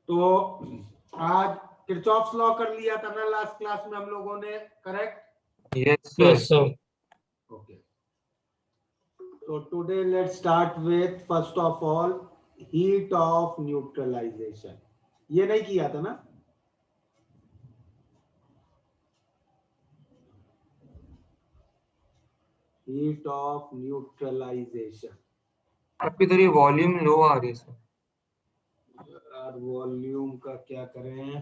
तो आज Kirchhoff's law कर लिया था ना लास्ट क्लास में हम लोगों ने, correct? Yes yes sir. Sir. Okay. So today let's start with first of all heat of neutralization. ये नहीं किया था ना? Heat of neutralization. आपकी इधर ये वॉल्यूम लो आ रही है सर। यार वॉल्यूम का क्या करें?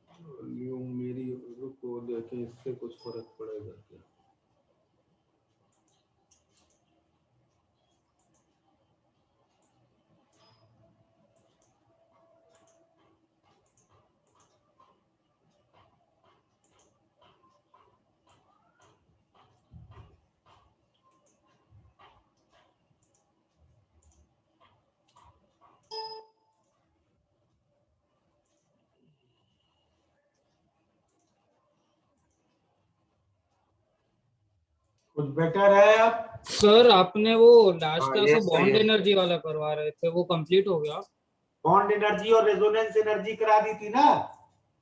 वॉल्यूम मेरी, रुको देखें इससे कुछ फर्क पड़ेगा क्या? कुछ बेटर है अब? सर आपने वो लास्ट हाँ, क्लास yes में sir, बॉन्ड yes. एनर्जी वाला करवा रहे थे, वो कंप्लीट हो गया? बॉन्ड एनर्जी और रेजोनेंस एनर्जी करा दी थी ना?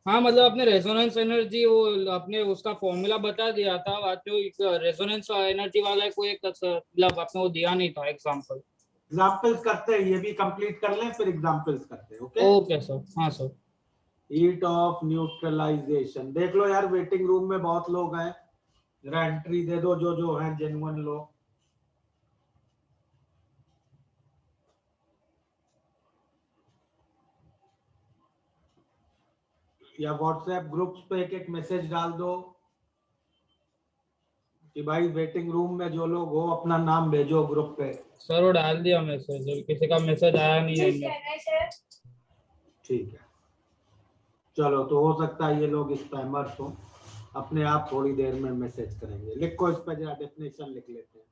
हाँ मतलब आपने रेजोनेंस एनर्जी, वो आपने उसका फॉर्मूला बता दिया था, बाद में रेजोनेंस एनर्जी वाला कोई एक मतलब आपने वो दिया नहीं था एग्जांपल। एग्जाम्पल्स करते हैं, ये भी कंप्लीट कर लें फिर एग्जाम्पल्स करते हैं। Okay, okay sir. हाँ सर। हीट ऑफ न्यूट्रलाइजेशन देख लो यार, वेटिंग रूम में बहुत लोग हैं, जरा एंट्री दे दो जो जो हैं जेन्युइन लोग। या व्हाट्सएप ग्रुप्स पे एक एक मैसेज डाल दो कि भाई वेटिंग रूम में जो लोग हो अपना नाम भेजो ग्रुप पे। सर वो डाल दिया मैसेज, किसी का मैसेज आया नहीं है इनमें। ठीक है, चलो तो हो सकता है ये लोग स्पैमर्स हो, अपने आप थोड़ी देर में मैसेज करेंगे। लिखो इस पर, जरा डेफिनेशन लिख लेते हैं।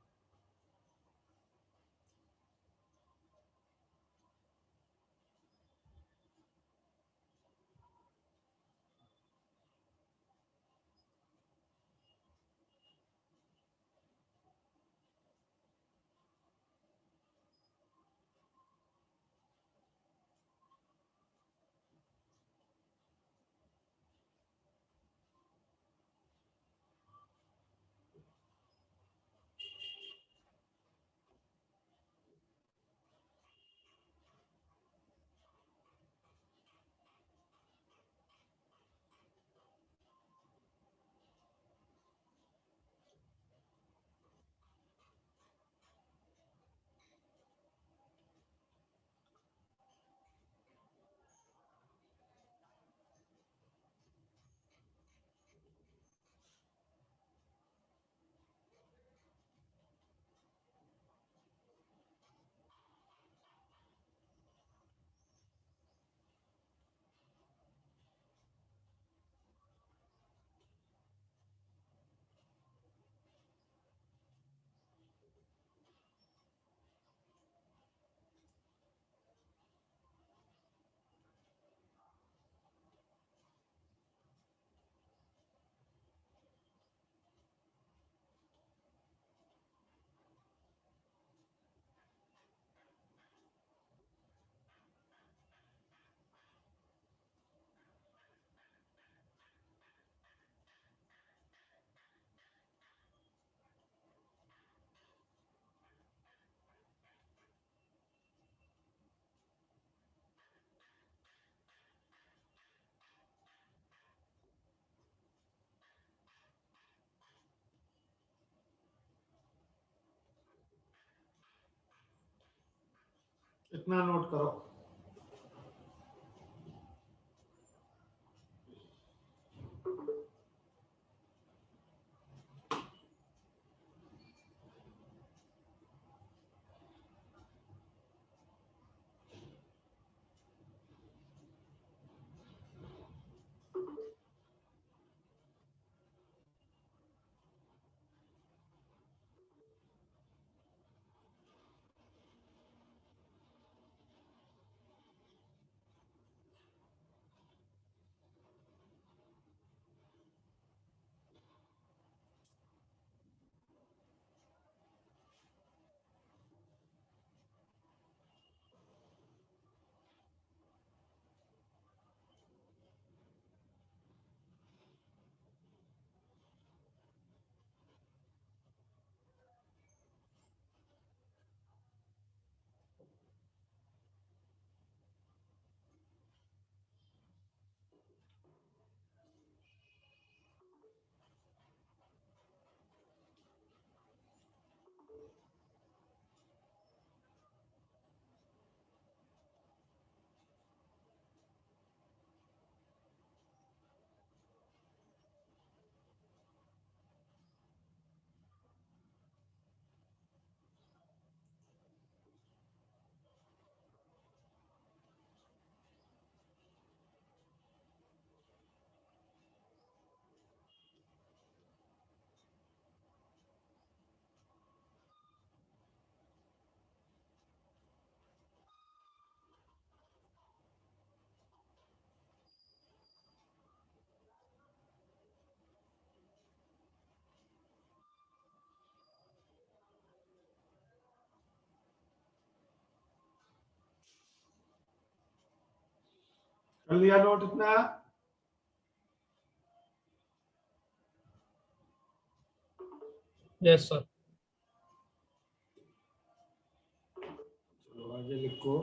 इतना नोट करो। कर लिया नोट इतना? Yes sir. चलो आगे लिखो।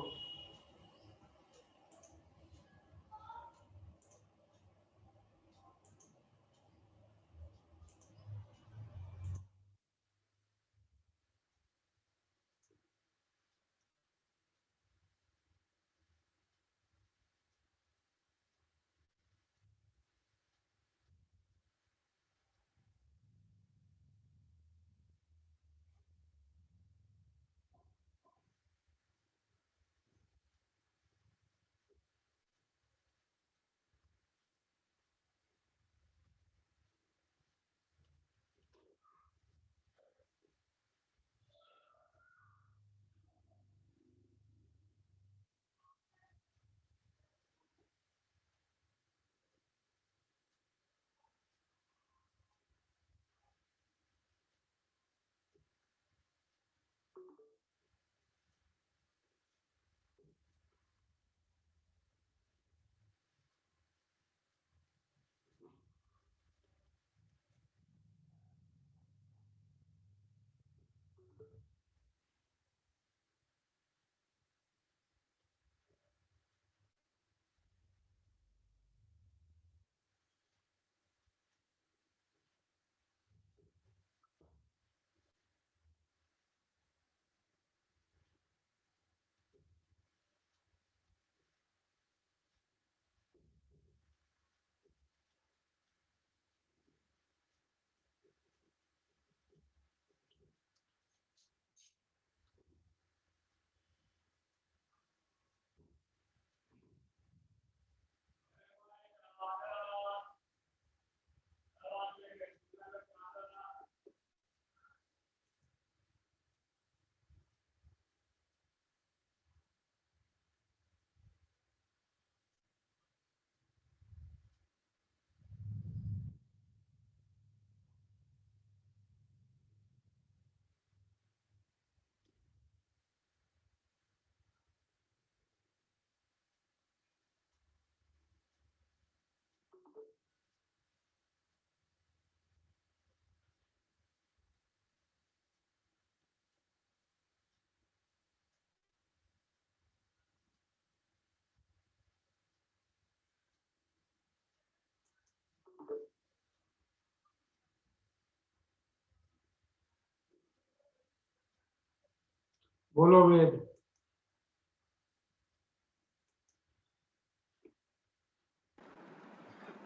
बोलो वेद।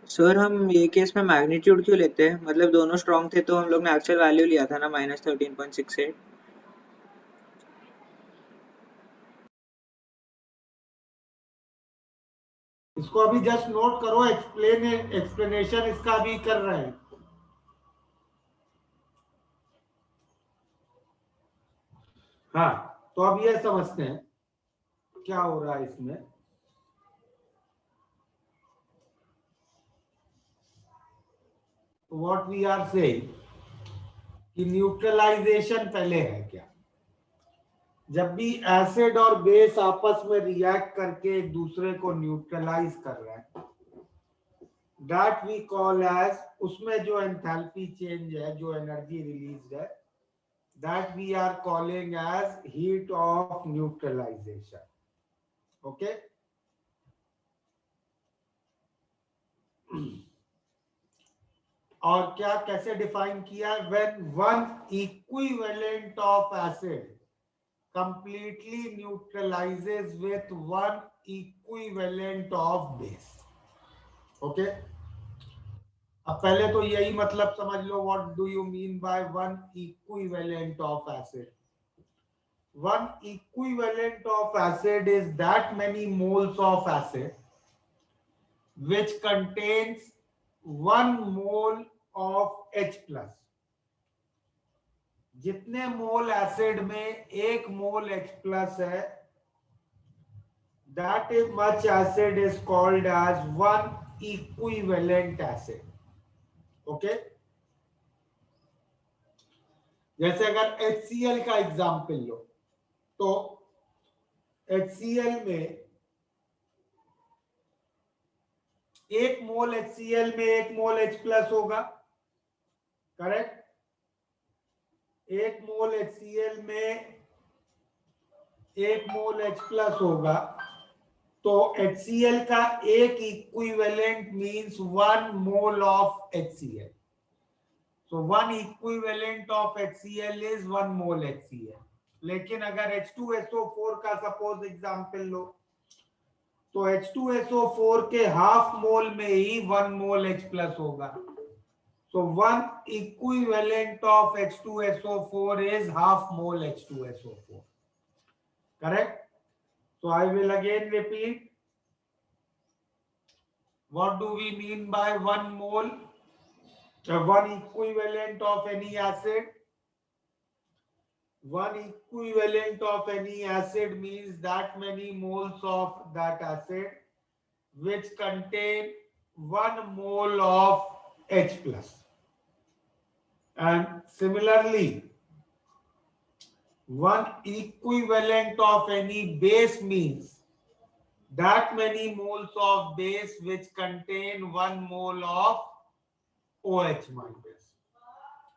सर हम ये केस में मैग्नीट्यूड क्यों लेते हैं? मतलब दोनों स्ट्रॉन्ग थे तो हम लोग ने एक्चुअल वैल्यू लिया था ना -13.68। इसको अभी जस्ट नोट करो, एक्सप्लेनेशन इसका अभी कर रहे हैं। हाँ, तो अब ये समझते हैं क्या हो रहा है इसमें। व्हाट वी आर सेइंग कि न्यूट्रलाइजेशन पहले है क्या। जब भी एसिड और बेस आपस में रिएक्ट करके एक दूसरे को न्यूट्रलाइज कर रहे हैं, दैट वी कॉल एज, उसमें जो एंथैल्पी चेंज है, जो एनर्जी रिलीज है, that we are calling as heat of neutralization. Okay. और क्या कैसे डिफाइन किया? when one equivalent of acid completely neutralizes with one equivalent of base. Okay. अब पहले तो यही मतलब समझ लो, what do you mean by one equivalent of acid? One equivalent of acid is that many moles of acid which contains 1 mole of H plus. जितने मोल acid में 1 मोल H plus है, that is much acid is called as one equivalent acid. Okay? जैसे अगर HCl का example लो, तो HCl में एक मोल HCl में एक मोल H प्लस होगा, करेक्ट। एक मोल HCl में एक मोल H प्लस होगा, तो HCl का एक equivalent means 1 mole of HCl. So 1 equivalent of HCl is 1 mole HCl. लेकिन अगर H2SO4 का सपोज एग्जांपल लो, तो H2SO4 के हाफ मोल में ही 1 मोल H प्लस होगा. So 1 equivalent of H2SO4 is half mole H2SO4. Correct? So I will again repeat. What do we mean by 1 mole? 1 equivalent of any acid. 1 equivalent of any acid means that many moles of that acid which contain 1 mole of H plus. And similarly, 1 equivalent of any base means that many moles of base which contain 1 mole of OH minus.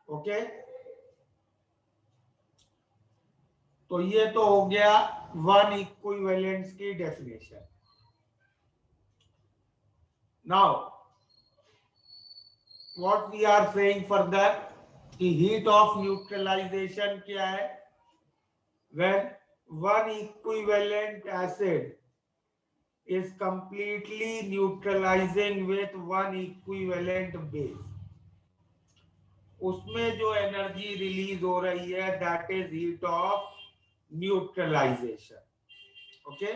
Okay? तो ये तो हो गया 1 equivalents की definition. Now what we are saying further कि heat of neutralization क्या है? When 1 equivalent acid is completely neutralizing with 1 equivalent base, उसमें जो एनर्जी रिलीज हो रही है that is heat of neutralization. Okay,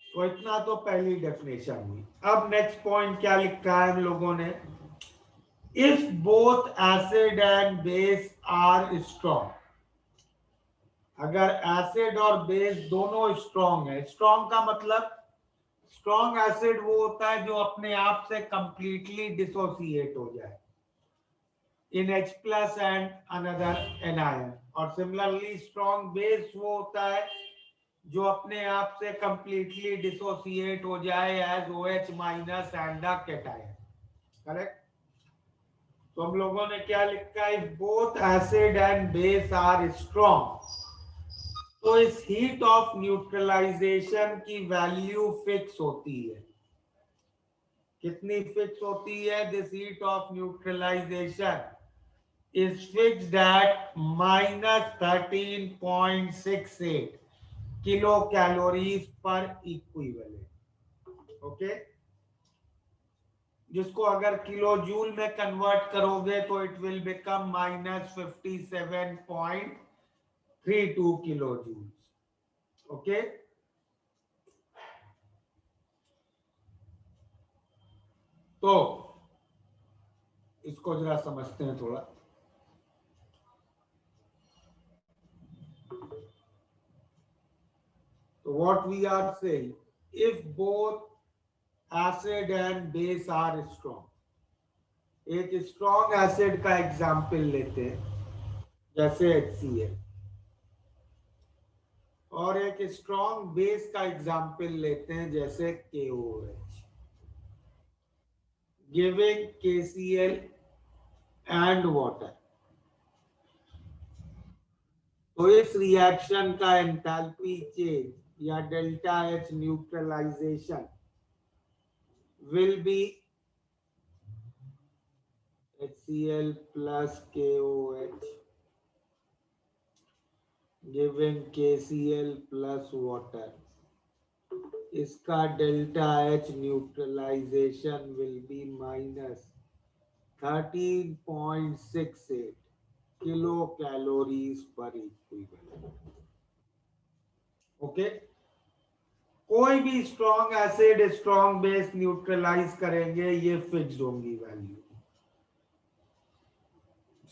तो इतना तो पहली डेफिनेशन हुई. अब नेक्स्ट पॉइंट क्या लिखा है हम लोगों ने? If both acid and base are strong, अगर एसिड और बेस दोनों स्ट्रॉन्ग है. स्ट्रॉन्ग का मतलब, स्ट्रॉन्ग एसिड वो होता है जो अपने आप से कंप्लीटली डिसोसिएट हो जाए in H plus and another anion, और सिमिलरली स्ट्रॉन्ग बेस वो होता है जो अपने आप से कंप्लीटली डिसोसिएट हो जाए as OH minus and the cation. Correct. तो हम लोगों ने क्या लिखा है? Both acid and base are strong, तो इस हीट ऑफ न्यूट्रलाइजेशन की वैल्यू फिक्स होती है. कितनी फिक्स होती है? This heat of neutralization is fixed at minus 13.68 kilocalories per equivalent. Okay, जिसको अगर किलो जूल में कन्वर्ट करोगे तो it will become minus 57.32 kilo joule. Okay, तो इसको जरा समझते हैं थोड़ा. So what we are saying, if both acid and base are strong, एक स्ट्रॉन्ग एसिड का एग्जाम्पल लेते हैं जैसे HCl, और एक स्ट्रॉन्ग बेस का एग्जाम्पल लेते हैं जैसे KOH, giving KCl and water. तो इस रिएक्शन का एंथैल्पी चेंज या delta H neutralization will be HCl plus KOH giving KCl plus water. इसका delta H neutralization will be minus 13.68 kilo calories per equivalent. Okay, कोई भी strong acid strong base neutralize करेंगे, ये fixed होंगी value.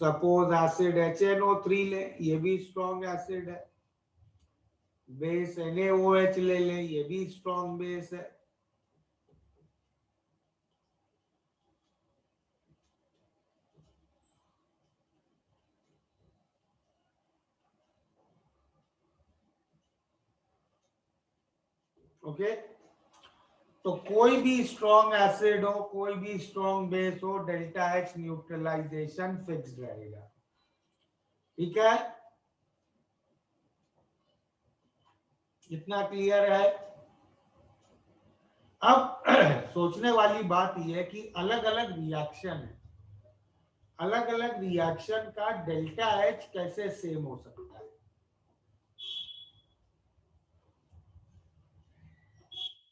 Suppose acid HNO3 ले, ये भी strong acid है. बेस NaOH ले लें, ये भी स्ट्रॉन्ग बेस है. ओके, तो कोई भी स्ट्रॉन्ग एसिड हो, कोई भी स्ट्रॉन्ग बेस हो, डेल्टा एच न्यूट्रलाइजेशन फिक्स रहेगा। ठीक है, इतना क्लियर है। अब सोचने वाली बात यह है कि अलग अलग रिएक्शन है, अलग अलग रिएक्शन का डेल्टा एच कैसे सेम हो सकता है।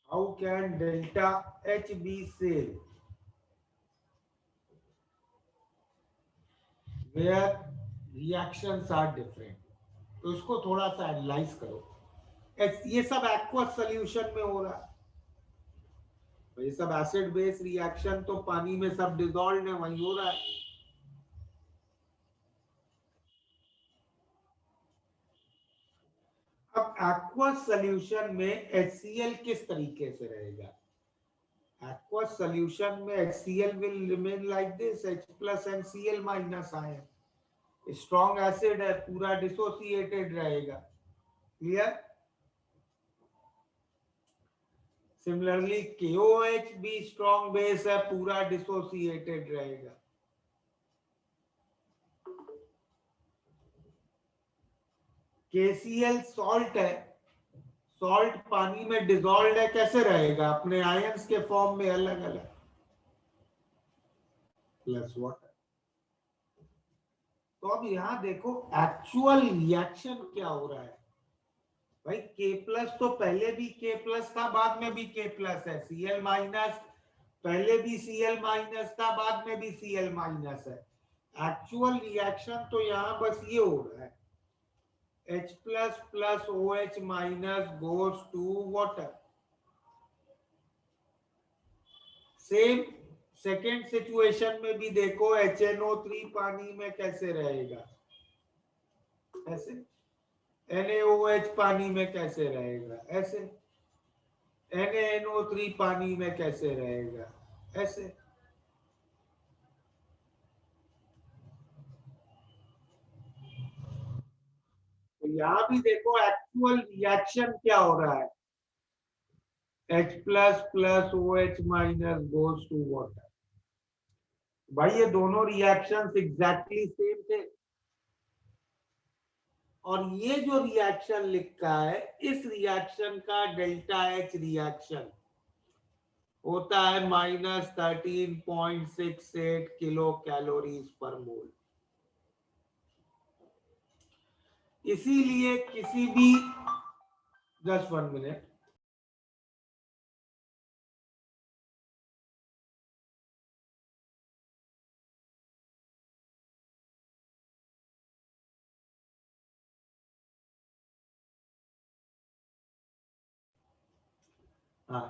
How can delta H be same where reactions are different? तो इसको थोड़ा सा एनालाइज करो। ये सब एक्वस सॉल्यूशन में हो रहा है, तो ये सब एसिड बेस रिएक्शन तो पानी में सब डिसॉल्व है, वही हो रहा है। अब एक्वस सॉल्यूशन में HCl किस तरीके से रहेगा? Aqueous solution में HCl will remain like this, H plus and Cl minus ion. Strong acid है, पूरा डिसोसिएटेड रहेगा। क्लियर? सिमिलरली KOH भी स्ट्रॉन्ग बेस है, पूरा डिसोसिएटेड रहेगा। KCl सॉल्ट है, सॉल्ट पानी में डिसॉल्व है, कैसे रहेगा? अपने आयंस के फॉर्म में अलग अलग, प्लस वाटर। तो अब यहां देखो एक्चुअल रिएक्शन क्या हो रहा है। भाई K प्लस तो पहले भी K प्लस था, बाद में भी K प्लस है। Cl माइनस पहले भी Cl माइनस था, बाद में भी Cl माइनस है। एक्चुअल रिएक्शन तो यहां बस ये हो रहा है, H plus plus OH minus goes to water. Same second situation में भी देखो, HNO3 पानी में कैसे रहेगा, ऐसे। NaOH पानी में कैसे रहेगा, ऐसे। NaNO3 पानी में कैसे रहेगा, ऐसे। तो यहां भी देखो एक्चुअल रिएक्शन क्या हो रहा है, H plus plus OH minus goes to water. भाई ये दोनों रिएक्शंस एग्जैक्टली सेम थे, और ये जो रिएक्शन लिखा है, इस रिएक्शन का डेल्टा एच रिएक्शन होता है -13.68 किलो कैलोरीज पर मोल। इसीलिए किसी भी, जस्ट 1 मिनट,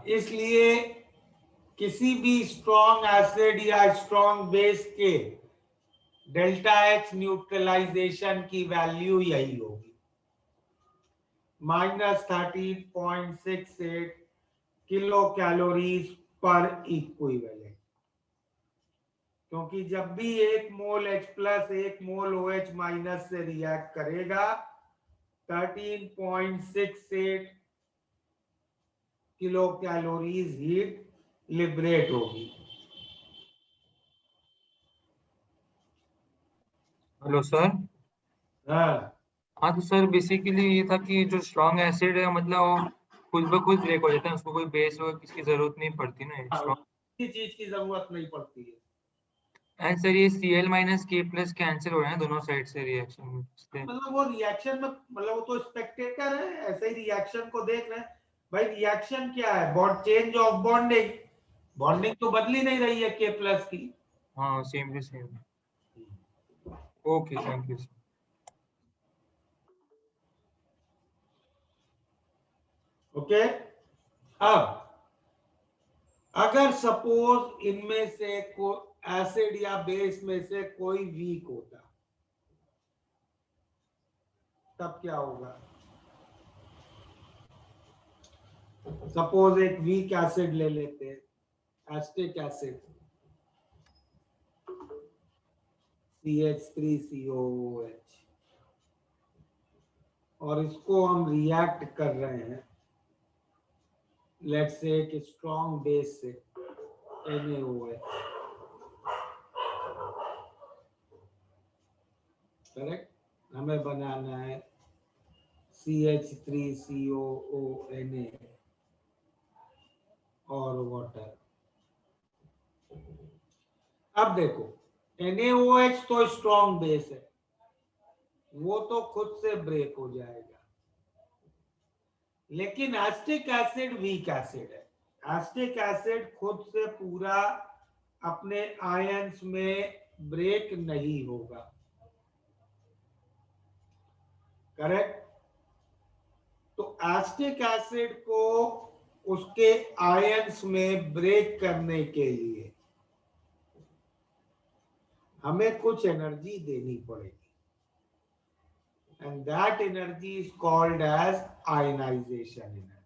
इसलिए किसी भी स्ट्रॉन्ग एसिड या स्ट्रॉन्ग बेस के डेल्टा एच न्यूट्रलाइजेशन की वैल्यू यही होगी, -13.68 किलो कैलोरीज पर इक्विवेलेंट। क्योंकि जब भी एक मोल H प्लस एक मोल OH माइनस से रिएक्ट करेगा, 13.68 किलो कैलोरीज हीट लिबरेट होगी। Hello sir. हाँ, हाँ तो सर बेसिकली ये था कि जो स्ट्रॉन्ग एसिड है मतलब वो खुद ब खुद ब्रेक हो जाता है, उसको कोई बेस वगैरह किसकी जरूरत नहीं पड़ती ना स्ट्रॉन्ग। किसी चीज की जरूरत नहीं पड़ती है। एंड सर ये Cl minus K plus cancel हो रहा है दोनों साइड से रिएक्शन में। मतलब वो रिएक्शन में, मतलब वो तो स्पेक्टेटर है, ऐसे ही रिएक्शन को देख रहे हैं। भाई रिएक्शन क्या है? Bond change of bonding, bonding तो बदली नहीं रही है K प्लस की। हाँ same to same. Okay thank you sir. Okay, अब अगर सपोज इनमें से को एसिड या बेस में से कोई वीक होता, तब क्या होगा? सपोज एक वीक एसिड ले लेते हैं, एस्टिक एसिड CH3COOH, और इसको हम रिएक्ट कर रहे हैं लेट्स से एक स्ट्रॉन्ग बेस से NaOH, करेक्ट, हमें बनाना है CH3COONA और वाटर। अब देखो NaOH तो स्ट्रॉन्ग बेस है, वो तो खुद से ब्रेक हो जाएगा, लेकिन एसिटिक एसिड वीक एसिड है। एसिटिक एसिड खुद से पूरा अपने आयंस में ब्रेक नहीं होगा, करेक्ट। तो एसिटिक एसिड को उसके आयंस में ब्रेक करने के लिए हमें कुछ एनर्जी देनी पड़ेगी, and that energy is called as ionization energy.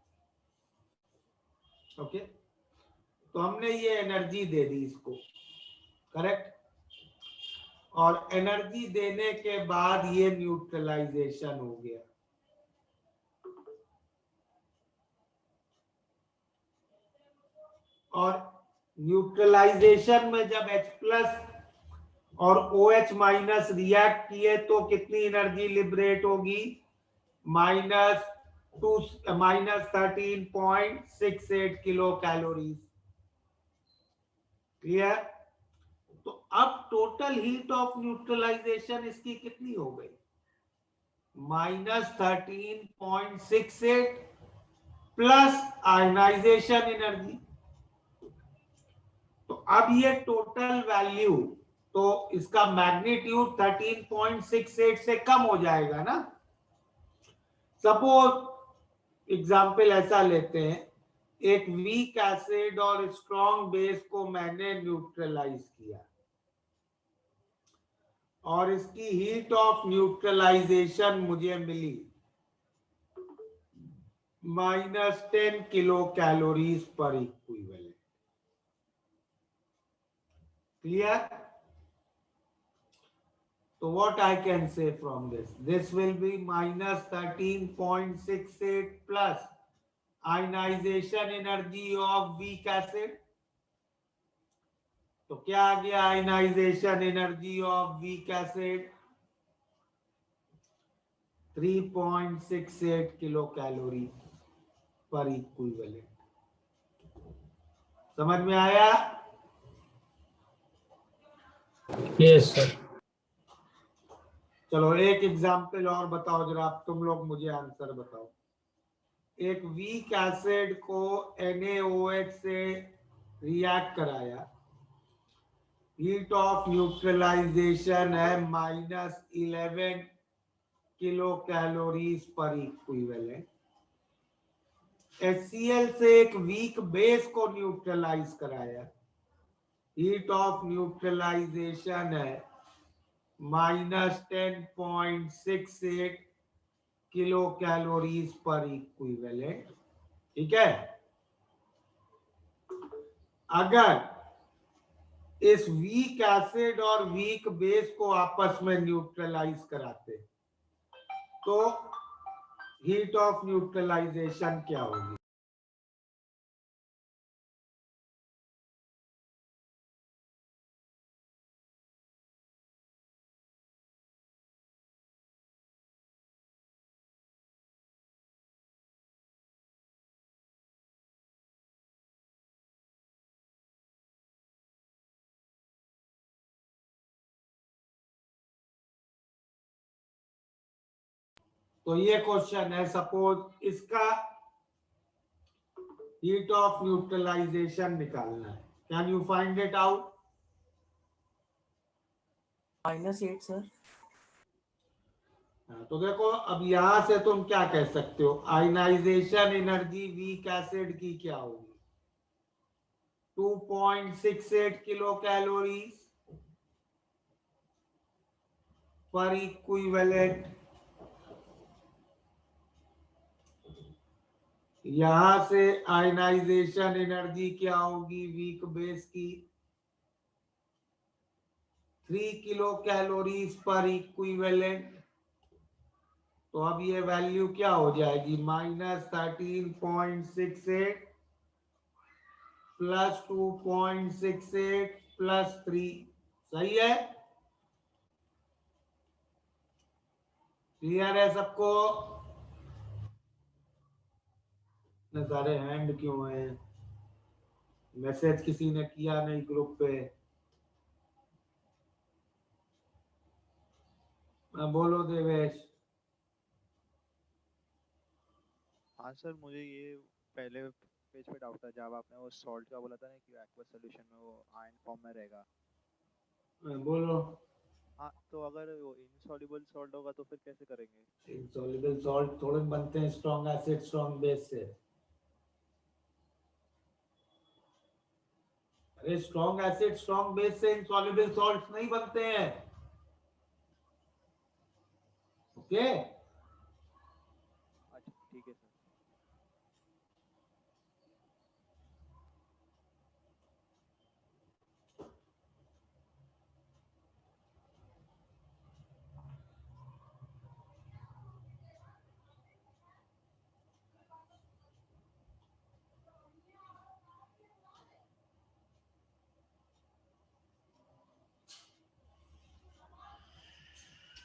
Okay, तो हमने ये एनर्जी दे दी इसको, करेक्ट, और एनर्जी देने के बाद ये न्यूट्रलाइजेशन हो गया। और न्यूट्रलाइजेशन में जब H+ और OH- रिएक्ट किए तो कितनी एनर्जी लिबरेट होगी? -13.68 किलो कैलोरीज। क्लियर? तो अब टोटल हीट ऑफ न्यूट्रलाइजेशन इसकी कितनी हो गई? -13.68 प्लस आयनाइजेशन एनर्जी। तो अब ये टोटल वैल्यू, तो इसका मैग्नीट्यूड 13.68 से कम हो जाएगा ना। सपोज एग्जाम्पल ऐसा लेते हैं, एक वीक एसिड और स्ट्रॉन्ग बेस को मैंने न्यूट्रलाइज किया और इसकी हीट ऑफ न्यूट्रलाइजेशन मुझे मिली -10 kilo calories per equivalent. Clear? So what I can say from this? This will be -13.68 plus ionization energy of weak acid. तो क्या आ गया ionization energy of weak acid? 3.68 kilo calorie पर equivalent. समझ में आया? Yes sir. चलो एक example और बताओ जरा, तुम लोग मुझे आंसर बताओ। एक वीक एसिड को NaOH से रिएक्ट कराया, हीट ऑफ न्यूट्रलाइजेशन है -11 kilo calories per equivalent. HCl से एक वीक बेस को न्यूट्रलाइज कराया, हीट ऑफ न्यूट्रलाइजेशन है -10.68 किलो कैलोरीज पर इक्विवेलेंट। ठीक है, अगर इस वीक एसिड और वीक बेस को आपस में न्यूट्रलाइज कराते तो हीट ऑफ न्यूट्रलाइजेशन क्या होगी? तो ये क्वेश्चन है, सपोज इसका हीट ऑफ न्यूट्रलाइजेशन निकालना है। Can you find it out? -8 sir. तो देखो अब यहां से तुम क्या कह सकते हो, आयनाइजेशन एनर्जी वीक एसिड की क्या होगी? 2.68 किलो कैलोरीज पर इक्विवेलेंट। यहां से आयनाइजेशन एनर्जी क्या होगी वीक बेस की? 3 किलो कैलोरीज पर इक्विवेलेंट। तो अब ये वैल्यू क्या हो जाएगी? -13.68 प्लस 2.68 प्लस 3, सही है? क्लियर है सबको? इतने सारे हैंड क्यों है? मैसेज किसी ने किया नहीं ग्रुप पे? बोलो देवेश। हाँ सर, मुझे ये पहले पेज पे डाउट था जब आपने वो सॉल्ट का बोला था ना कि एक्वा सॉल्यूशन में वो आयन फॉर्म में रहेगा। बोलो। हाँ, तो अगर वो इनसॉल्युबल सॉल्ट होगा तो फिर कैसे करेंगे? इनसॉल्युबल सॉल्ट थोड़े बनते हैं स्ट्रॉन्ग एसिड स्ट्रॉन्ग बेस से। अरे स्ट्रॉन्ग एसिड स्ट्रॉन्ग बेस से इनसॉल्युबल सॉल्ट्स नहीं बनते हैं। ओके, अच्छा ठीक है सर।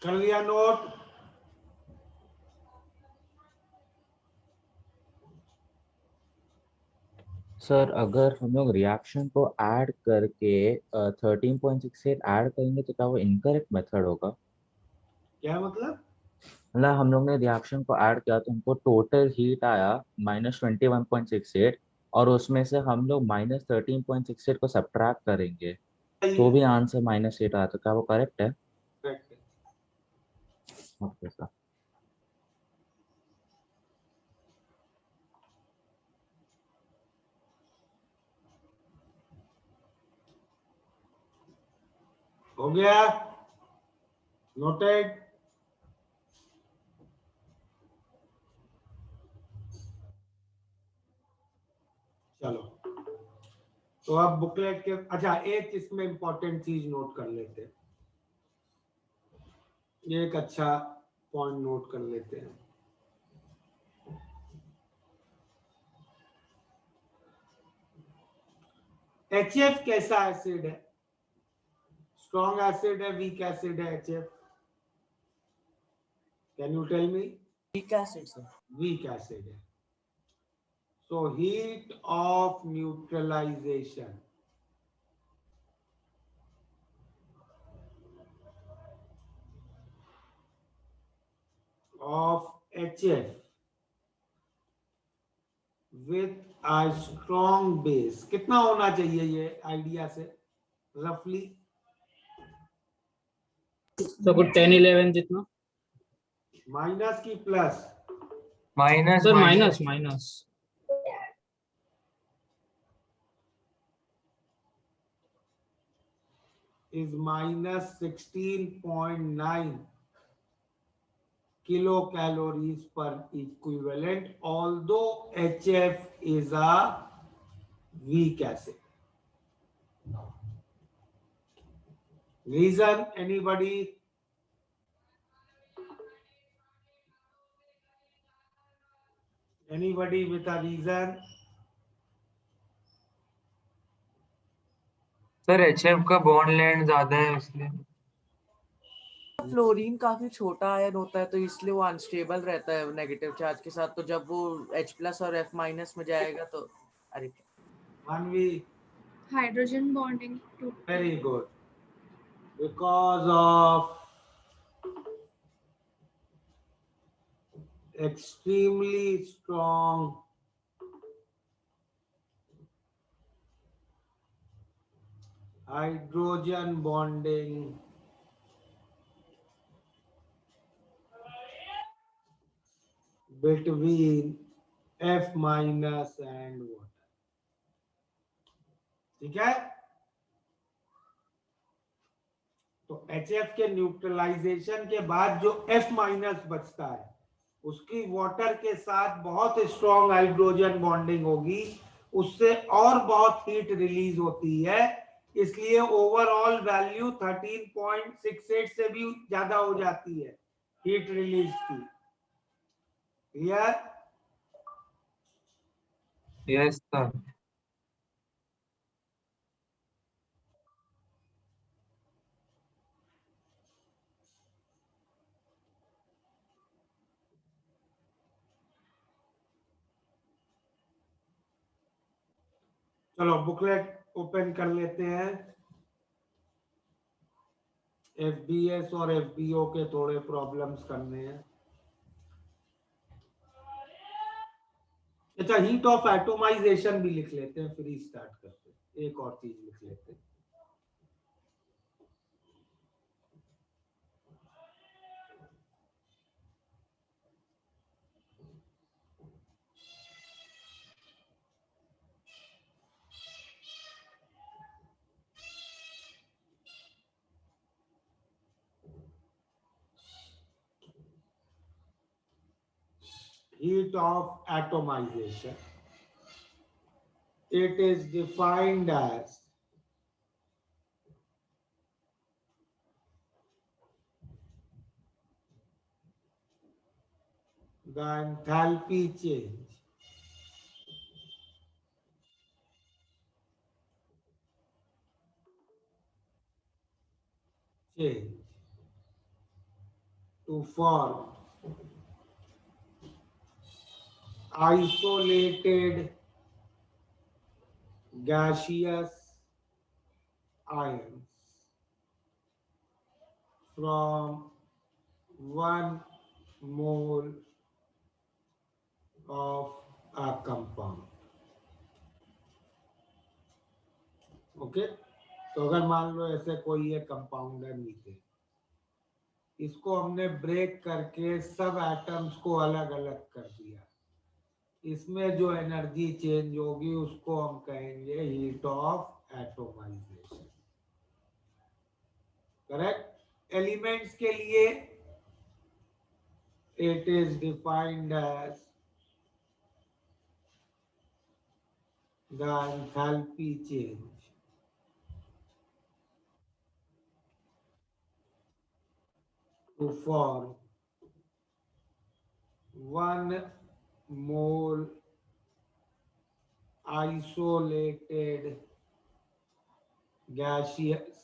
कर लिया नोट? सर अगर हम लोग रिएक्शन को ऐड करके 13.68 ऐड करेंगे तो क्या वो इनकरेक्ट मेथड होगा? क्या मतलब? मतलब हम लोग ने रिएक्शन को ऐड किया तो हमको टोटल हीट आया -21.68 और उसमें से हम लोग -13.68 को सब्ट्रैक्ट करेंगे तो भी आंसर -8 आया, तो क्या वो करेक्ट है? करेक्ट। Okay sir. हो गया? नोटेड? चलो, तो अब बुकलेट के, अच्छा एक इसमें इंपॉर्टेंट चीज नोट कर लेते हैं। ये एक अच्छा पॉइंट नोट कर लेते हैं। HF कैसा एसिड है? स्ट्रॉन्ग एसिड है, वीक एसिड है HF? Can you tell me? Weak acid sir. Weak acid है। So heat of neutralization of HF with a strong base कितना होना चाहिए ये आइडिया से रफली? तो कुछ 10-11 जितना। माइनस की plus? Minus sir minus minus. is minus 16.9 kilocalories per equivalent, although HF is a weak acid. Reason, anybody? Anybody with a reason? Sir HF का बॉन्ड लेंथ ज्यादा है इसलिए। फ्लोरीन काफी छोटा आयन होता है तो इसलिए वो अनस्टेबल रहता है नेगेटिव चार्ज के साथ, तो जब वो H+ और F- में जाएगा तो अरे Manvi, Hydrogen bonding to very good. Because of extremely strong hydrogen bonding between F- and water. ठीक है? तो HF के न्यूट्रलाइजेशन के बाद जो F- बचता है उसकी वाटर के साथ बहुत स्ट्रॉन्ग हाइड्रोजन बॉन्डिंग होगी, उससे और बहुत हीट रिलीज होती है, इसलिए ओवरऑल वैल्यू 13.68 से भी ज्यादा हो जाती है हीट रिलीज की। क्लियर? Yes sir. चलो बुकलेट ओपन कर लेते हैं। FBS और FBO के थोड़े प्रॉब्लम्स करने हैं। अच्छा, हीट ऑफ एटोमाइजेशन भी लिख लेते हैं, फिर ही स्टार्ट करते हैं। एक और चीज लिख लेते हैं। Heat of atomization. It is defined as the enthalpy change to form isolated gaseous ions from 1 mole of a compound. Okay, तो अगर मान लो ऐसे कोई ये कंपाउंड है मीथेन, इसको हमने ब्रेक करके सब एटम्स को अलग अलग कर दिया, इसमें जो एनर्जी चेंज होगी उसको हम कहेंगे heat of atomization. Correct. Elements के लिए it is defined as the enthalpy change to form 1 mole isolated gaseous,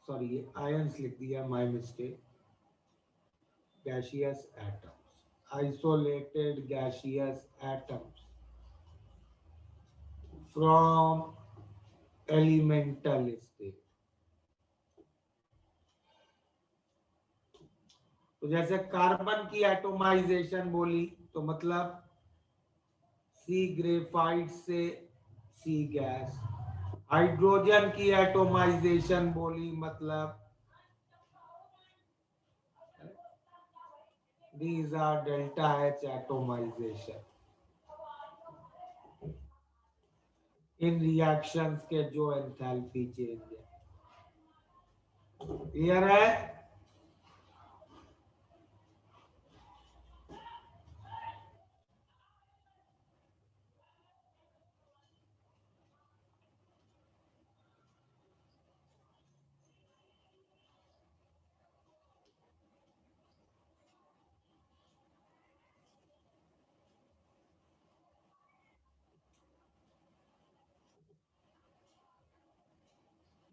sorry ions लिख दिया, my mistake, gaseous atoms, isolated gaseous atoms from elemental state। तो जैसे कार्बन की एटोमाइजेशन बोली तो मतलब सी ग्रेफाइट से सी गैस। हाइड्रोजन की एटोमाइजेशन बोली मतलब these are delta H atomization in reactions के जो एंथैल्पी चेंज है। क्लियर है?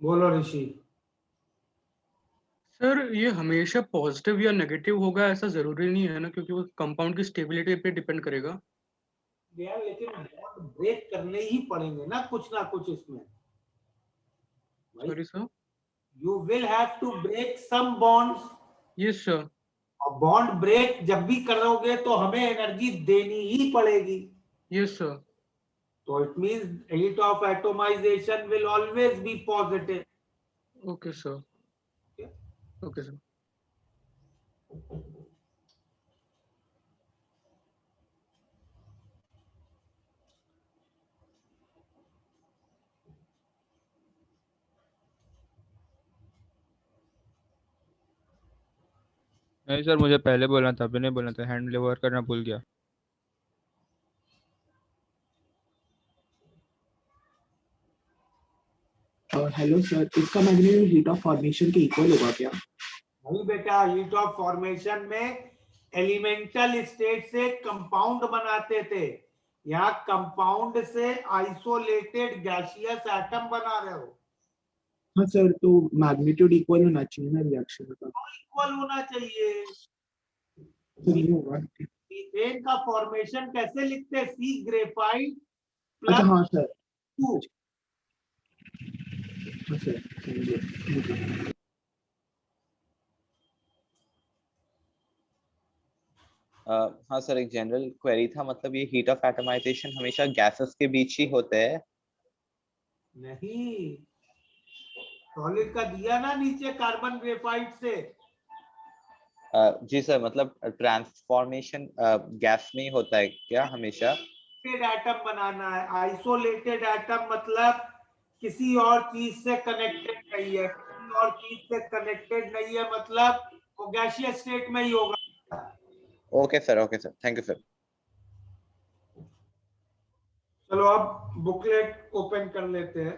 बोलो ऋषि। सर ये हमेशा पॉजिटिव या नेगेटिव होगा ऐसा जरूरी नहीं है ना, क्योंकि वो कंपाउंड की स्टेबिलिटी पे डिपेंड करेगा। यार लेकिन बॉन्ड ब्रेक करने ही पड़ेंगे ना कुछ इसमें। Sorry sir. You will have to break some bonds. Yes sir. और बॉन्ड ब्रेक जब भी करोगे तो हमें एनर्जी देनी ही पड़ेगी। Yes sir. So it means heat of atomization will always be positive. Okay sir. Okay sir. नहीं सर, मुझे पहले बोलना था, अभी नहीं बोलना था, हैंड ओवर करना भूल गया। हेलो सर, इसका मैग्नीट्यूड हीट ऑफ फॉर्मेशन के इक्वल होगा क्या? नहीं बेटा, हीट ऑफ फॉर्मेशन में एलिमेंटल स्टेट से कंपाउंड बनाते थे, यहाँ कंपाउंड से आइसोलेटेड गैसियस एटम बना रहे हो। हाँ सर, तो मैग्नीट्यूड इक्वल होना चाहिए ना रिएक्शन का। इक्वल होना चाहिए। मीथेन का फॉर्मेशन कैसे लिखते हैं? सी ग्रेफाइट प्लस हाँ सर 2 हाँ सर समझे। हाँ सर, एक जनरल क्वेरी था, मतलब ये हीट ऑफ एटमाइजेशन हमेशा गैसेस के बीच ही होते हैं? नहीं, सॉलिड का दिया ना नीचे कार्बन ग्रेफाइट से। जी सर, मतलब ट्रांसफॉर्मेशन गैस में ही होता है क्या हमेशा? एटम बनाना है, आइसोलेटेड एटम मतलब किसी और चीज से कनेक्टेड नहीं है, किसी और चीज से कनेक्टेड नहीं है मतलब वो गैसियस स्टेट में ही होगा। Okay sir, thank you sir. चलो अब बुकलेट ओपन कर लेते हैं।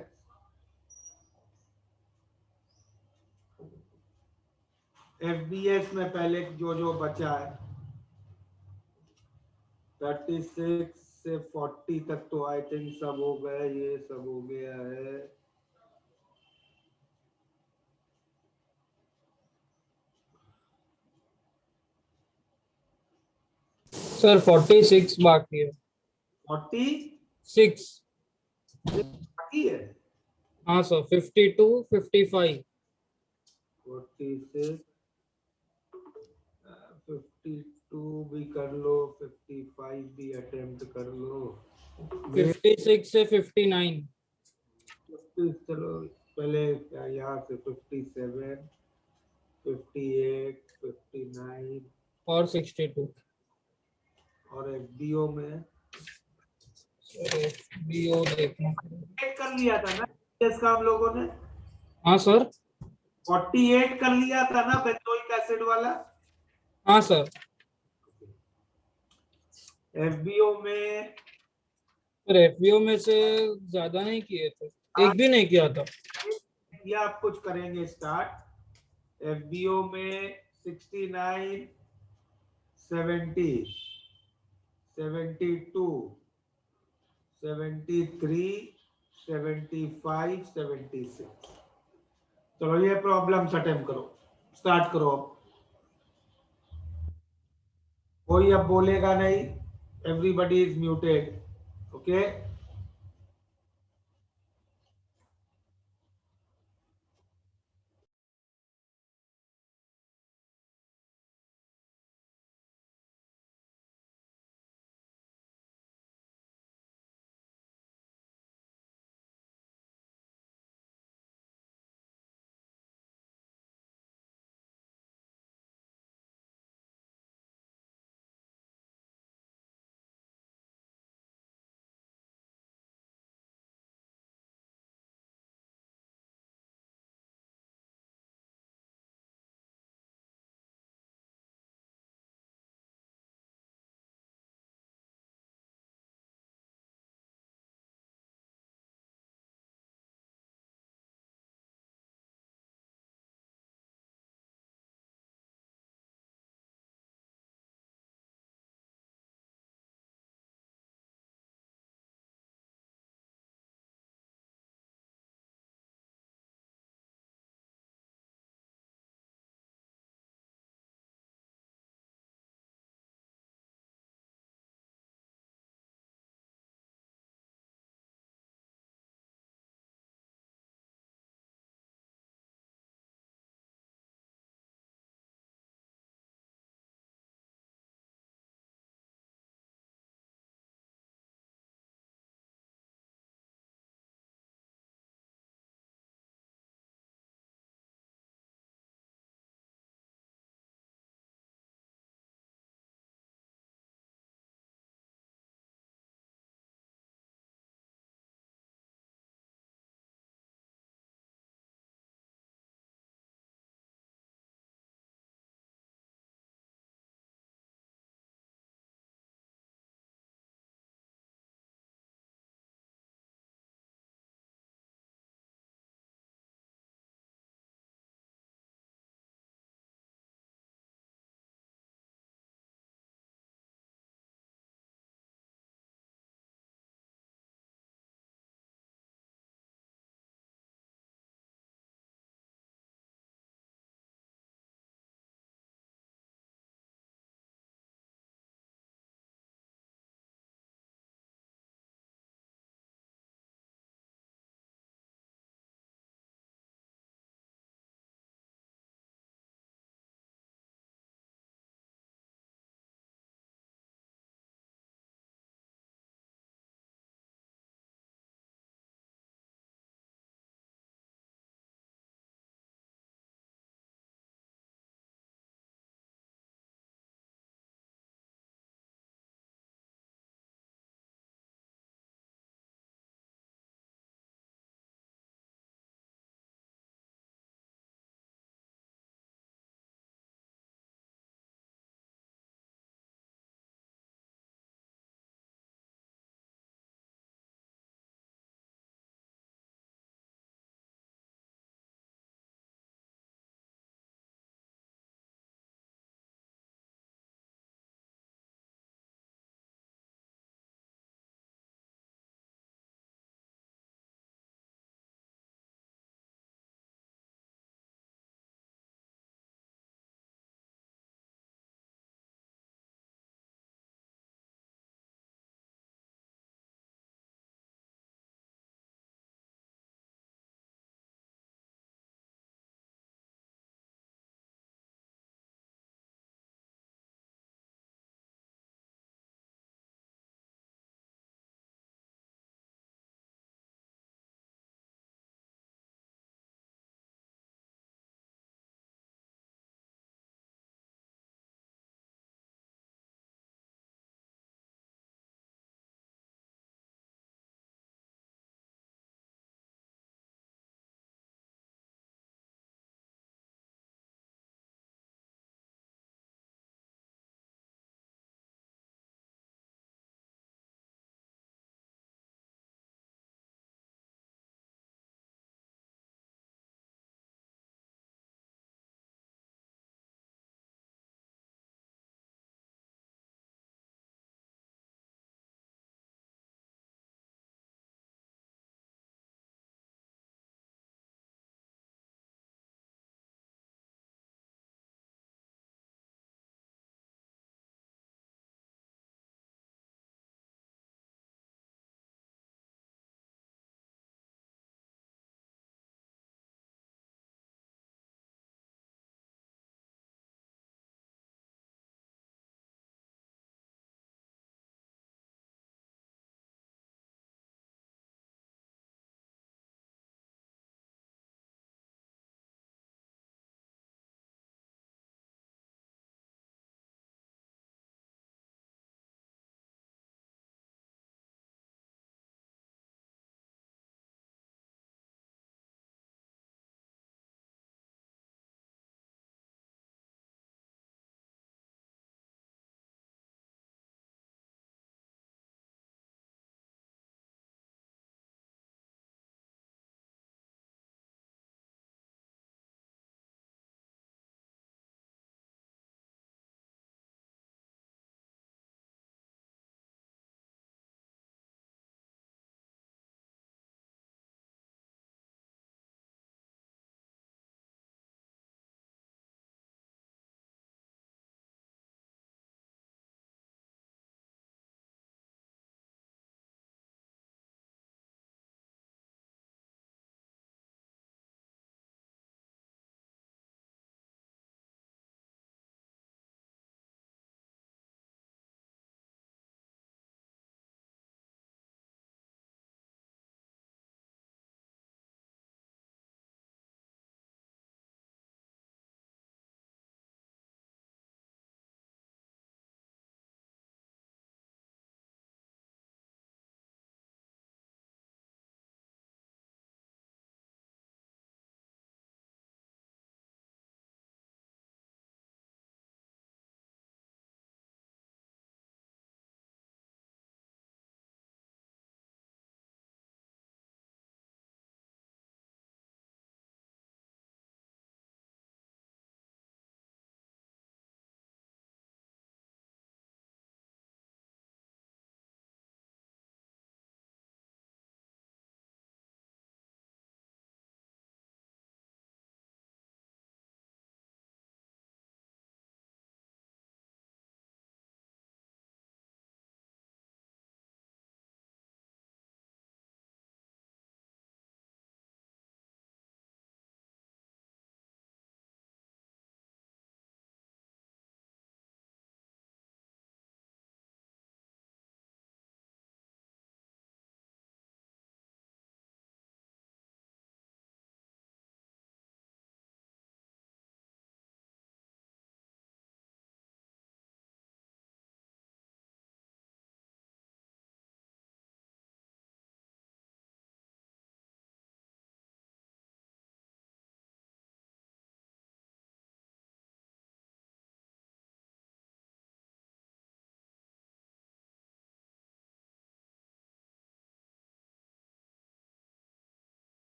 एफबीएस में पहले जो जो बचा है 36 से 40 तक तो आई थिंक सब हो गए, ये सब हो गया है। सर 46 बाकी है। 46 बाकी है। हाँ सर 52 55 46 52 भी कर लो, 55 भी अटेम्प्ट कर लो। 56 से 59 चलो पहले यहाँ से 57 58 59 और 62 और एफबीओ में बीओ देखना। चेक कर लिया था ना इसका हम लोगों ने। हाँ सर 48 कर लिया था ना बेंजोइक एसिड वाला। हाँ सर। एफबीओ में सर एफबीओ में से ज्यादा नहीं किए थे, एक भी नहीं किया था। या आप कुछ करेंगे स्टार्ट। एफबीओ में 69 70 72 73 75 76। चलो ये प्रॉब्लम अटेम्प्ट करो, स्टार्ट करो। अब कोई अब बोलेगा नहीं, एवरीबॉडी इज म्यूटेड। ओके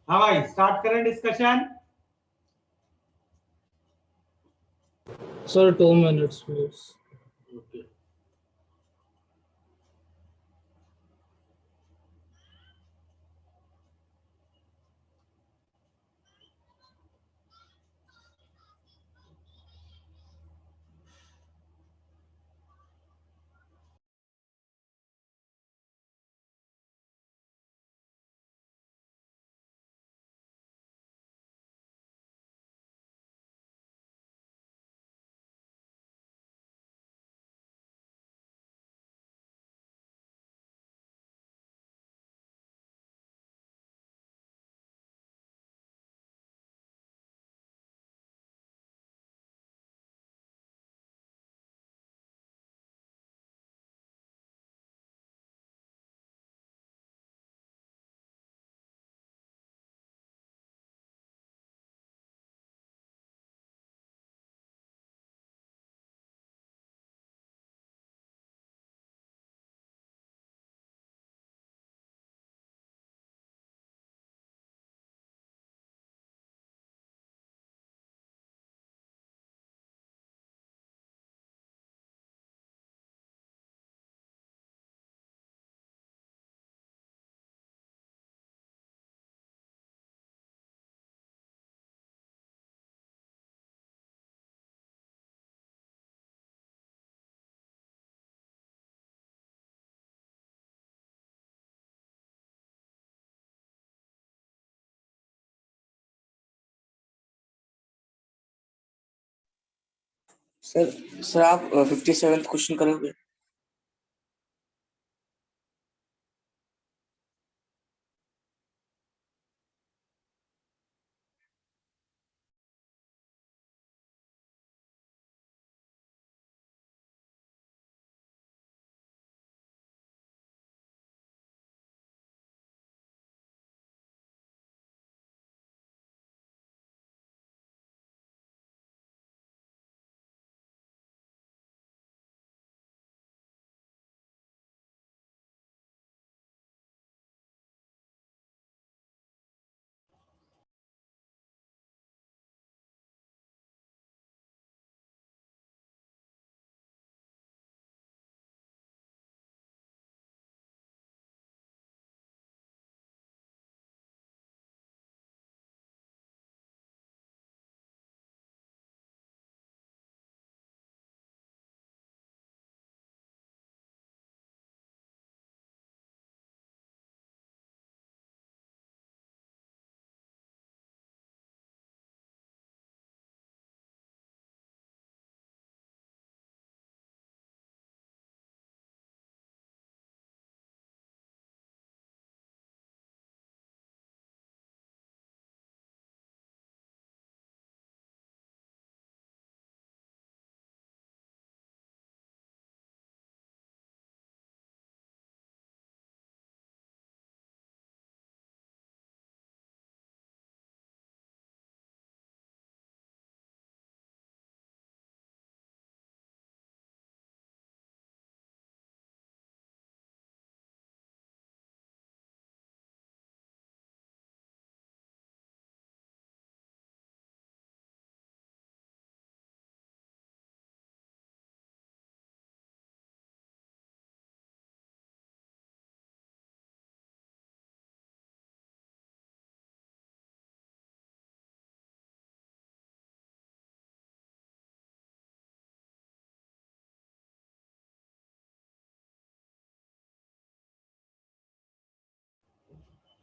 हाँ भाई, स्टार्ट करें discussion. Sir, 2 minutes, please. Okay. Sir आप 57th क्वेश्चन करोगे?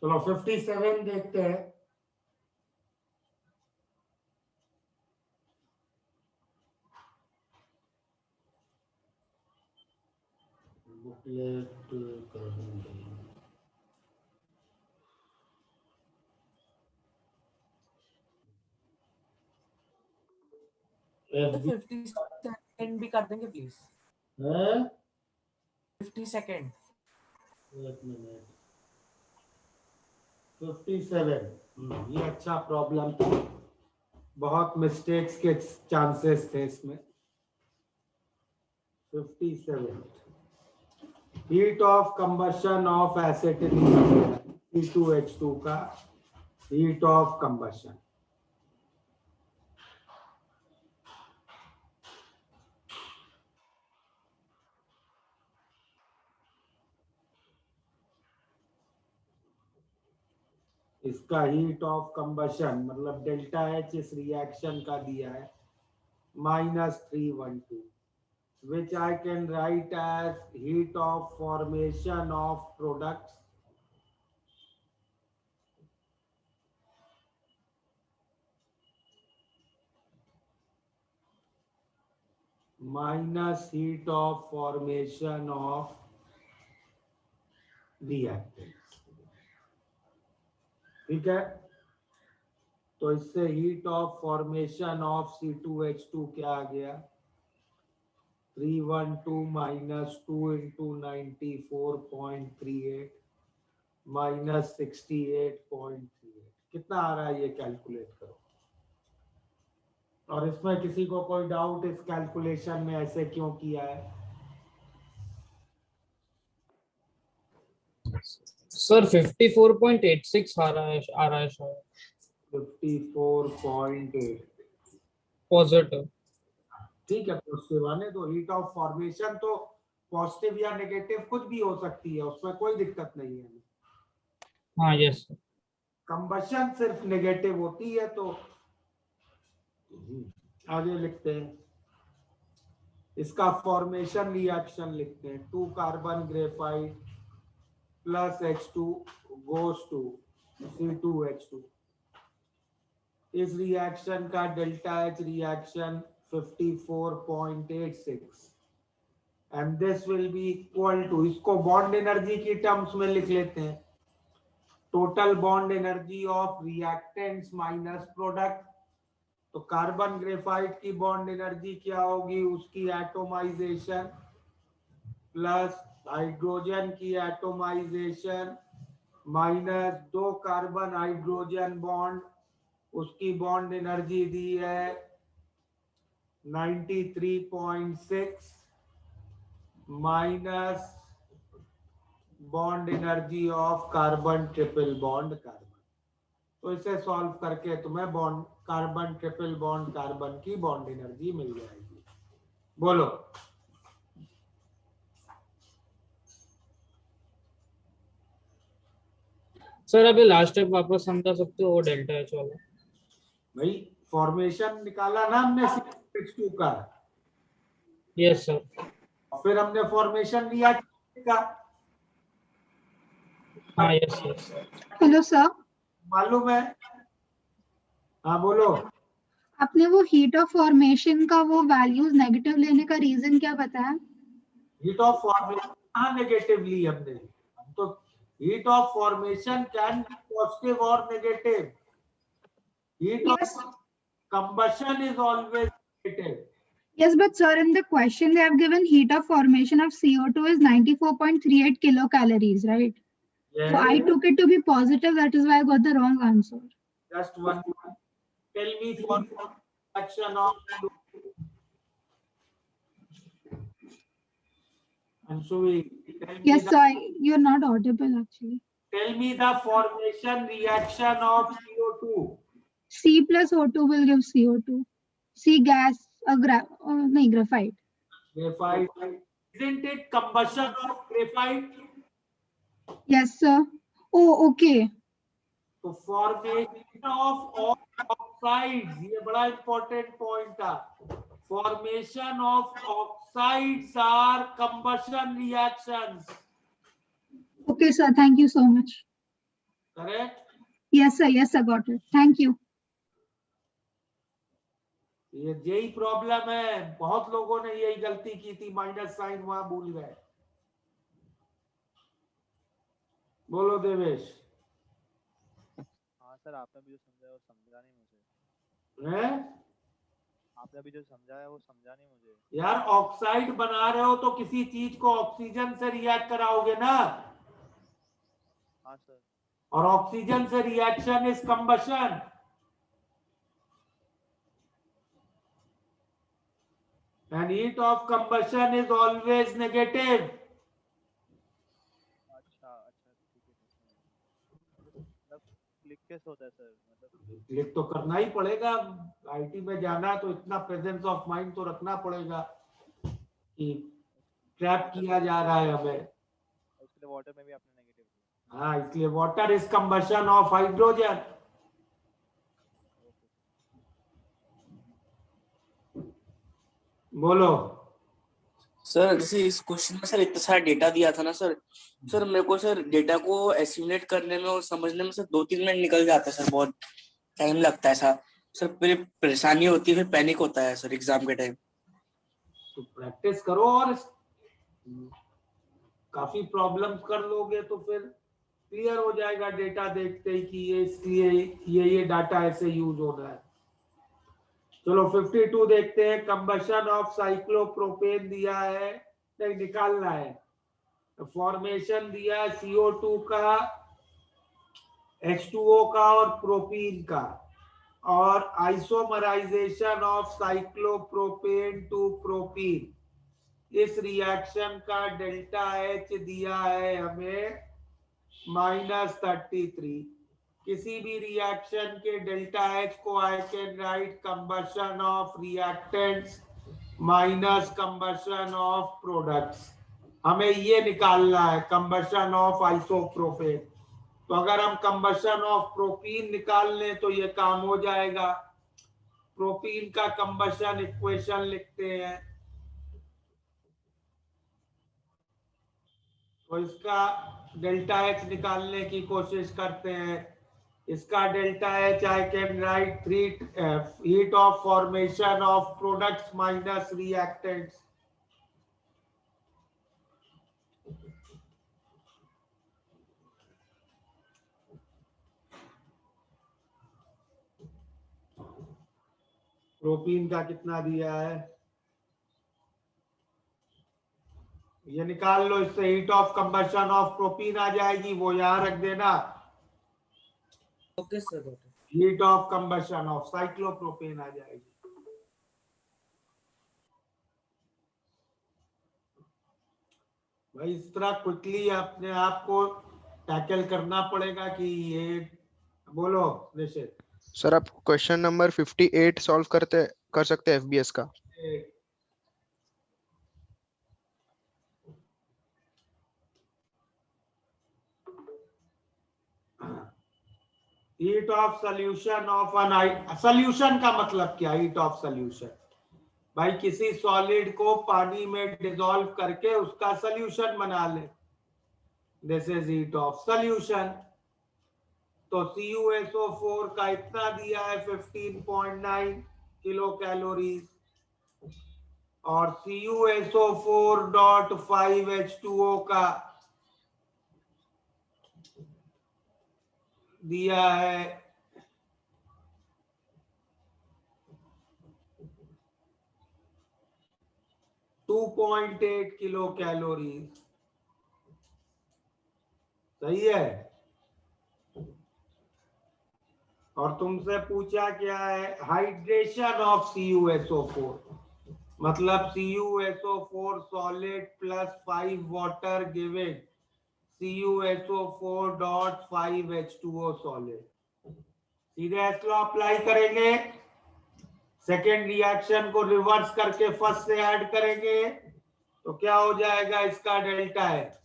चलो 57 देखते हैं। बुकलेट करेंगे। तो 50 सेकंड भी कर देंगे प्लीज। 50 सेकंड। एक मिनट। 57 ये अच्छा प्रॉब्लम था, बहुत मिस्टेक्स के चांसेस थे इसमें। 57 heat of combustion of acetic C2H2 का heat of combustion. इसका हीट ऑफ कंबशन मतलब डेल्टा एच इस रिएक्शन का दिया है -312, which I can write as heat of formation of products minus heat of formation of reactants. ठीक है, तो इससे heat of formation of C2H2 क्या आ गया 312 minus 2 into 94.38 minus 68.38 कितना आ रहा है ये कैलकुलेट करो। और इसमें किसी को कोई डाउट इस कैलकुलेशन में ऐसे क्यों किया है? सर 54.86 आ रहा है शायद 54.8 पॉजिटिव। ठीक है, पॉजिटिव आने तो हीट ऑफ फॉर्मेशन तो पॉजिटिव या नेगेटिव कुछ भी हो सकती है, उसमें कोई दिक्कत नहीं है। हाँ यस। कंबशन सिर्फ नेगेटिव होती है। तो आगे लिखते हैं, इसका फॉर्मेशन रिएक्शन लिखते हैं 2 carbon graphite plus H2 goes to C2H2। इस रिएक्शन का delta H reaction 54.86 and this will be equal to, इसको बॉन्ड एनर्जी की टर्म्स में लिख लेते हैं, total bond energy of reactants minus product. तो कार्बन ग्रेफाइट की बॉन्ड एनर्जी क्या होगी, उसकी एटोमाइजेशन प्लस हाइड्रोजन की atomization minus 2 carbon hydrogen bond, उसकी बॉन्ड एनर्जी दी है 93.6 minus bond energy of carbon triple bond carbon. तो इसे सॉल्व करके तुम्हें bond carbon triple bond carbon की बॉन्ड एनर्जी मिल जाएगी। बोलो सर अभी लास्ट स्टेप वापस समझा सकते हो, वो डेल्टा एच वाला भाई, फॉर्मेशन निकाला ना हमने C2H2 का। Yes sir. फिर हमने फॉर्मेशन लिया का। हाँ यस यस। हेलो सर, मालूम है? हाँ बोलो। आपने वो हीट ऑफ फॉर्मेशन का वो वैल्यूज नेगेटिव लेने का रीजन क्या बताया? हीट ऑफ फॉर्मेशन कहाँ नेगेटिव ली हमने? तो heat of formation can be positive और negative. Heat of combustion is always negative. Yes, but sir, in the question they have given heat of formation of CO2 is 94.38 kilocalories, right? Yes. So I took it to be positive, that is why I got the wrong answer. Just one. Tell me for action of Anshuvi. Yes, sir, you're not audible actually. Tell me the formation reaction of CO2. C plus O2 will give CO2. C gas, no, graphite. Graphite. Isn't it combustion of graphite? Yes, sir. Oh, okay. तो formation of oxides, ये बड़ा important point था। Formation of oxides are combustion reactions. Okay, sir. Thank you so much. Correct? Yes, sir. Yes, I got it. Thank you. ये यही problem है, बहुत लोगों ने यही गलती की थी, माइनस साइन वहां भूल गए। बोलो देवेश। हाँ सर, आपने भी जो समझाया वो समझा नहीं मुझे। हैं? आपने भी जो समझाया वो समझा नहीं मुझे। यार ऑक्साइड बना रहे हो तो किसी चीज को ऑक्सीजन से रिएक्ट कराओगे ना? हाँ सर। और ऑक्सीजन से reaction is combustion. And heat of combustion is always negative. अच्छा अच्छा, ठीक है। मतलब लिख के कैसे होता है सर? मतलब क्लिक तो करना ही पड़ेगा, आईटी में जाना तो इतना प्रेजेंस ऑफ माइंड तो रखना पड़ेगा कि ट्रैप किया जा रहा है हमें। उसके लिए वाटर में भी आपने नेगेटिव किया। हाँ, इसलिए water is combustion of hydrogen. बोलो सर। जैसे इस क्वेश्चन में सर इतना सारा डेटा दिया था ना सर, सर मेरे को सर डेटा को एस्टिमेट करने में और समझने में सर 2-3 मिनट निकल जाता है सर, बहुत टाइम लगता है सर। सर फिर परेशानी होती है, फिर पैनिक होता है सर एग्जाम के टाइम। तो प्रैक्टिस करो और काफी प्रॉब्लम्स कर लोगे तो फिर क्लियर हो जाएगा डेटा देखते ही कि ये इसलिए ये डाटा ऐसे यूज होना है। चलो 52 देखते हैं। कंबशन ऑफ साइक्लोप्रोपेन दिया है, नहीं निकालना है। फॉर्मेशन दिया है CO2 का, H2O का और प्रोपीन का, और isomerization of cyclopropane to propene. इस रिएक्शन का डेल्टा H दिया है हमें -33। किसी भी रिएक्शन के डेल्टा H को आई can right combustion of reactants minus combustion of products. हमें ये निकालना है कंबशन ऑफ आइसोप्रोपेन। तो अगर हम कंबशन ऑफ प्रोपीन निकाल लें तो ये काम हो जाएगा। प्रोपीन का कंबशन इक्वेशन लिखते हैं, तो इसका डेल्टा H निकालने की कोशिश करते हैं। इसका delta H I can write heat of formation of products minus reactants. Propene का कितना दिया है ये निकाल लो। इससे heat of combustion of propene आ जाएगी, वो यहां रख देना। Okay sir. Heat of combustion of cyclopropane आ जाएगी। भाई इस तरह क्विकली अपने आप को टैकल करना पड़ेगा कि ये। बोलो निश्चित। सर आप क्वेश्चन नंबर 58 सॉल्व कर सकते हैं FBS का। Heat of solution of an solution का मतलब क्या? हीट ऑफ सोल्यूशन भाई किसी सॉलिड को पानी में डिसॉल्व करके उसका सोल्यूशन बना ले, this is heat of solution. तो CuSO4 का इतना दिया है 15.9 किलो कैलोरीज, और CuSO4.5H2O का दिया है 2.8 किलो कैलोरीज। सही है। और तुमसे पूछा क्या है? हाइड्रेशन ऑफ CuSO4, मतलब CuSO4 solid plus 5 water giving CuSO4.5H2O solid. सीधे एस लॉ अप्लाई करेंगे, सेकेंड रिएक्शन को रिवर्स करके फर्स्ट से ऐड करेंगे तो क्या हो जाएगा? इसका डेल्टा H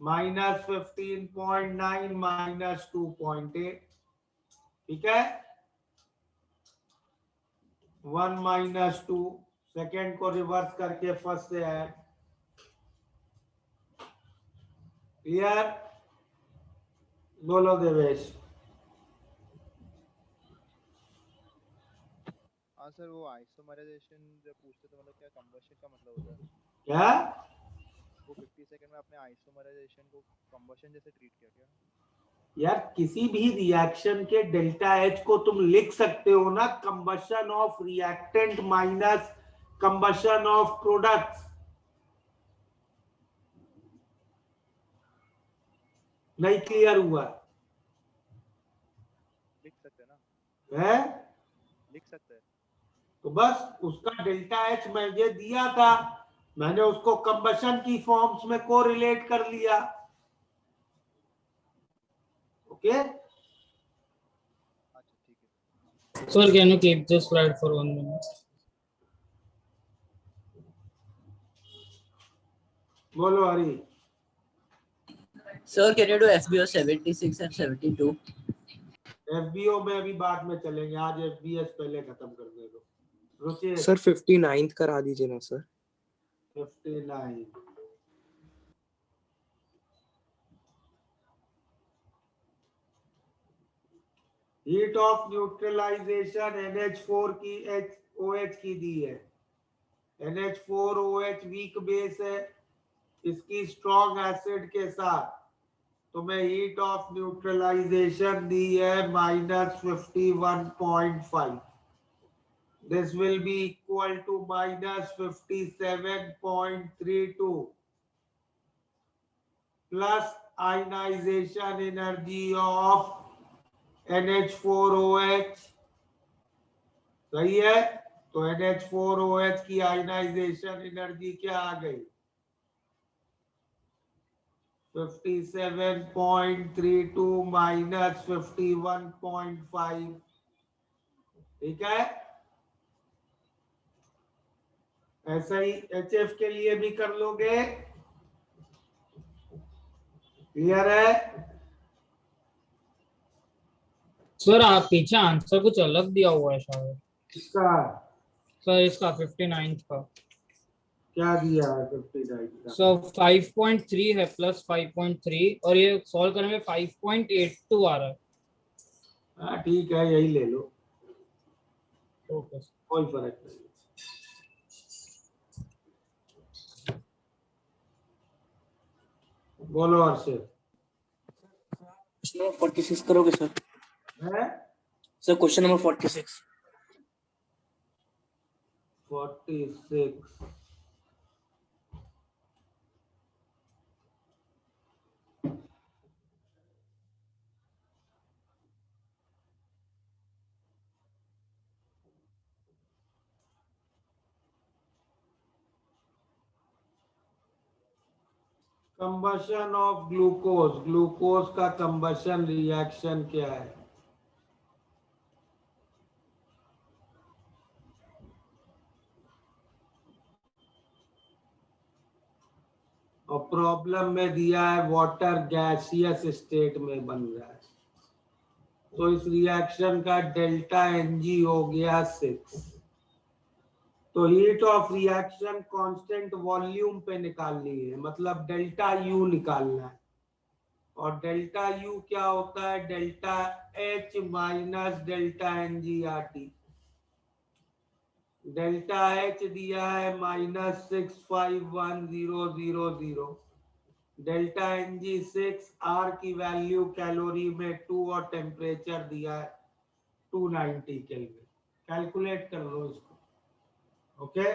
-15.9 -2.8। ठीक है, 1 - 2, सेकेंड को रिवर्स करके फर्स्ट से ऐड। क्लियर? बोलो देवेश। हाँ सर, वो आइसोमराइजेशन जब पूछते तो मतलब क्या कंबशन का मतलब होता है क्या? वो 50 सेकंड में आपने आइसोमराइजेशन को कंबशन जैसे ट्रीट किया क्या? यार किसी भी रिएक्शन के डेल्टा H को तुम लिख सकते हो ना, combustion of reactant minus combustion of products. नहीं क्लियर हुआ? लिख सकते हैं ना? है? लिख सकते हैं। तो बस उसका डेल्टा H मैं ये दिया था, मैंने उसको कंबशन की फॉर्म्स में को रिलेट कर लिया। Okay, Sir, can you keep this slide for 1 minute? बोलो हरी। Sir, can you do FBO 76 and 72? FBO में अभी बाद में चलेंगे, आज एफबीएस पहले खत्म करने दो। रुचिर सर 59th करा दीजिए ना sir. 59 heat of neutralisation NH4 की OH की दी है। NH4OH वीक बेस है, इसकी स्ट्रॉन्ग एसिड के साथ तुम्हें हीट ऑफ न्यूट्रलाइजेशन दी है -51.5। This will be equal to -57.32 plus ionization energy of NH4OH। सही है, तो NH4OH की आयनाइजेशन एनर्जी क्या आ गई? 57.32 माइनस 51.5। ठीक है, ऐसा ही HF के लिए भी कर लोगे। क्लियर है? सर आप पीछे आंसर कुछ अलग दिया हुआ है शायद। इसका सर इसका 59 का क्या दिया है? 59 का सो 5.3 है प्लस 5.3 और ये सॉल्व करने में 5.82 आ रहा है। हाँ ठीक है, यही ले लो, ओके कोई फर्क नहीं। बोलो अर्षद। 46 करोगे सर? है sir question number 46। 46 combustion of glucose. Glucose का कंबशन रिएक्शन क्या है? और प्रॉब्लम में दिया है वाटर गैसियस स्टेट में बन रहा है, तो इस रिएक्शन का डेल्टा Ng हो गया 6। तो heat of reaction constant volume पे निकालनी है, मतलब डेल्टा U निकालना है। और डेल्टा U क्या होता है? Delta H minus delta NgRT। Delta H दिया है -651,000। डेल्टा Ng6, R की वैल्यू कैलोरी में 2 और टेम्परेचर दिया है 290 केल्विन। कैलकुलेट कर लो इसको। ओके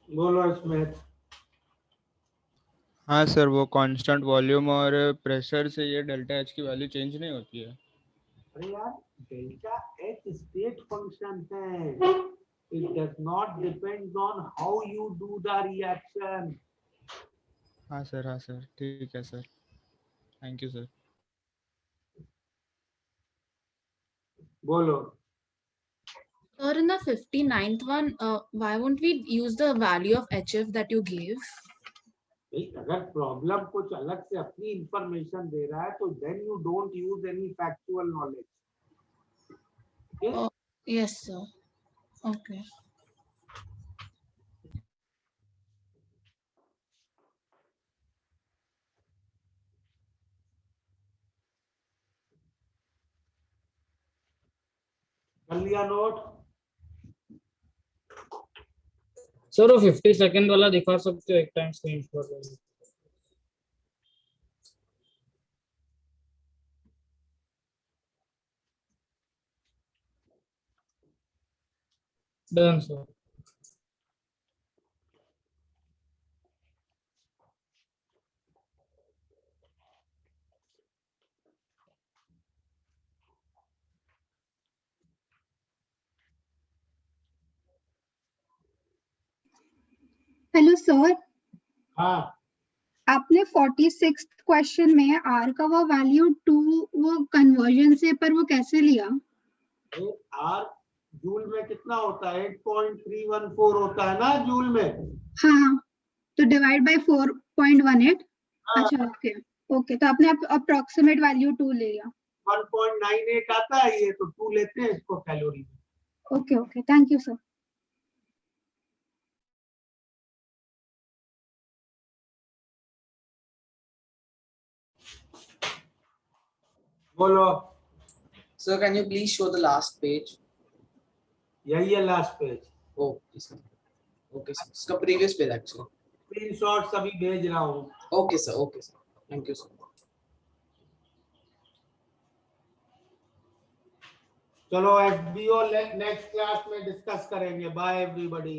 बोलो इसमें। हाँ सर, वो कांस्टेंट वॉल्यूम और प्रेशर से ये डेल्टा एच की वैल्यू चेंज नहीं होती है। अरे यार, डेल्टा H स्टेट फंक्शन है, it does not depend on how you do the reaction. हाँ सर, ठीक है सर, थैंक यू सर। बोलो। Sir, in the 59th one, why won't we use the value of HF that you gave? अगर problem कुछ अलग से अपनी information दे रहा है तो then you don't use any factual knowledge. Yes, sir. Okay. कर लिया नोट? सर वो 50 सेकंड वाला दिखा सकते हो एक टाइम स्क्रीनशॉट लेके? Done sir. हेलो सर, हाँ आपने 46 क्वेश्चन में आर का वो वैल्यू 2 वो कन्वर्जन से, पर वो कैसे लिया? आर जूल में कितना होता है? 8.314 होता है ना जूल में। हाँ, तो डिवाइड बाय 4.18। हाँ। अच्छा ओके ओके, तो आपने अप्रोक्सीमेट वैल्यू 2 ले लिया। 1.98 आता है ये, तो 2 लेते हैं इसको कैलोरी में। Okay okay, thank you sir. बोलो। Sir, can you please show the last page? यही है last page. Okay, sir. Okay, sir. इसका previous page actually. स्क्रीनशॉट सभी भेज रहा हूँ। Okay, sir. Okay, sir. Thank you, sir. चलो एफबीओ नेक्स्ट क्लास में डिस्कस करेंगे। Bye everybody.